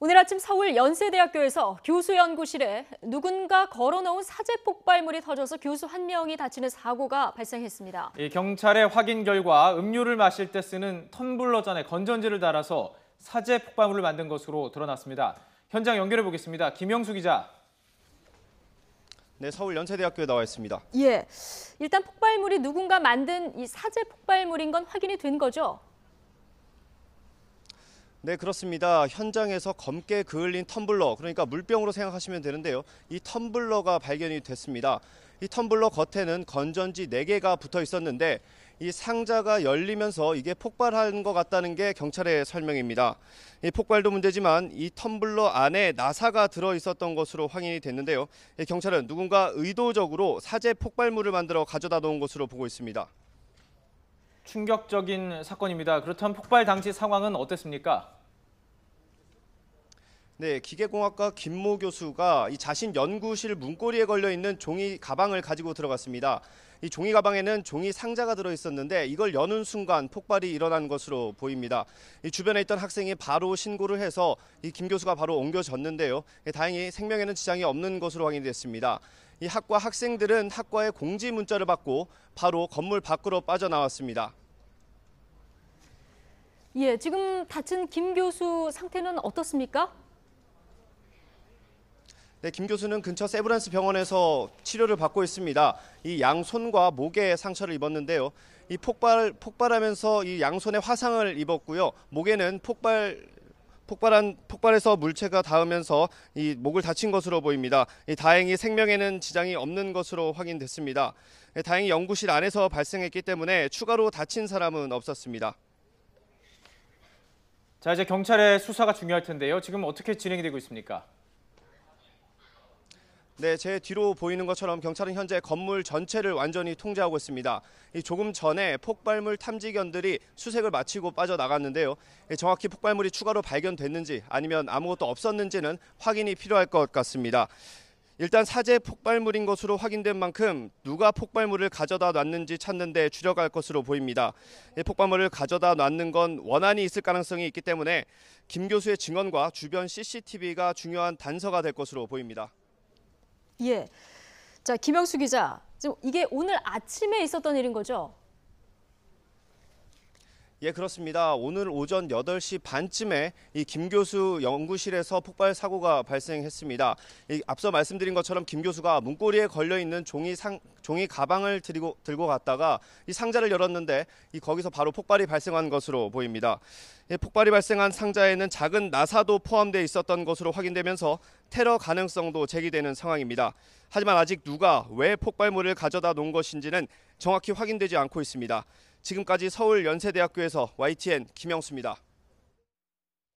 오늘 아침 서울 연세대학교에서 교수 연구실에 누군가 걸어놓은 사제 폭발물이 터져서 교수 한 명이 다치는 사고가 발생했습니다. 경찰의 확인 결과 음료를 마실 때 쓰는 텀블러잔에 건전지를 달아서 사제 폭발물을 만든 것으로 드러났습니다. 현장 연결해 보겠습니다. 김영수 기자. 네, 서울 연세대학교에 나와 있습니다. 예, 일단 폭발물이 누군가 만든 이 사제 폭발물인 건 확인이 된 거죠? 네, 그렇습니다. 현장에서 검게 그을린 텀블러, 그러니까 물병으로 생각하시면 되는데요. 이 텀블러가 발견이 됐습니다. 이 텀블러 겉에는 건전지 4개가 붙어 있었는데 이 상자가 열리면서 이게 폭발한 것 같다는 게 경찰의 설명입니다. 이 폭발도 문제지만 이 텀블러 안에 나사가 들어 있었던 것으로 확인이 됐는데요. 경찰은 누군가 의도적으로 사제 폭발물을 만들어 가져다 놓은 것으로 보고 있습니다. 충격적인 사건입니다. 그렇다면 폭발 당시 상황은 어땠습니까? 네, 기계공학과 김모 교수가 이 자신 연구실 문고리에 걸려 있는 종이 가방을 가지고 들어갔습니다. 이 종이 가방에는 종이 상자가 들어 있었는데 이걸 여는 순간 폭발이 일어난 것으로 보입니다. 이 주변에 있던 학생이 바로 신고를 해서 이 김 교수가 바로 옮겨졌는데요. 다행히 생명에는 지장이 없는 것으로 확인됐습니다. 이 학과 학생들은 학과의 공지 문자를 받고 바로 건물 밖으로 빠져나왔습니다. 예, 지금 다친 김 교수 상태는 어떻습니까? 네, 김 교수는 근처 세브란스 병원에서 치료를 받고 있습니다. 이 양손과 목에 상처를 입었는데요. 이 폭발하면서 이 양손에 화상을 입었고요. 목에는 폭발해서 물체가 닿으면서 이 목을 다친 것으로 보입니다. 다행히 생명에는 지장이 없는 것으로 확인됐습니다. 다행히 연구실 안에서 발생했기 때문에 추가로 다친 사람은 없었습니다. 자, 이제 경찰의 수사가 중요할 텐데요. 지금 어떻게 진행이 되고 있습니까? 네, 제 뒤로 보이는 것처럼 경찰은 현재 건물 전체를 완전히 통제하고 있습니다. 조금 전에 폭발물 탐지견들이 수색을 마치고 빠져나갔는데요. 정확히 폭발물이 추가로 발견됐는지 아니면 아무것도 없었는지는 확인이 필요할 것 같습니다. 일단 사제 폭발물인 것으로 확인된 만큼 누가 폭발물을 가져다 놨는지 찾는 데 주력할 것으로 보입니다. 폭발물을 가져다 놨는 건 원한이 있을 가능성이 있기 때문에 김 교수의 증언과 주변 CCTV가 중요한 단서가 될 것으로 보입니다. 예, 자, 김영수 기자, 지금 이게 오늘 아침에 있었던 일인 거죠? 예, 그렇습니다. 오늘 오전 8시 반쯤에 이 김 교수 연구실에서 폭발 사고가 발생했습니다. 앞서 말씀드린 것처럼 김 교수가 문고리에 걸려 있는 종이 가방을 들고 갔다가 이 상자를 열었는데 거기서 바로 폭발이 발생한 것으로 보입니다. 폭발이 발생한 상자에는 작은 나사도 포함되어 있었던 것으로 확인되면서 테러 가능성도 제기되는 상황입니다. 하지만 아직 누가 왜 폭발물을 가져다 놓은 것인지는 정확히 확인되지 않고 있습니다. 지금까지 서울 연세대학교에서 YTN 김영수입니다.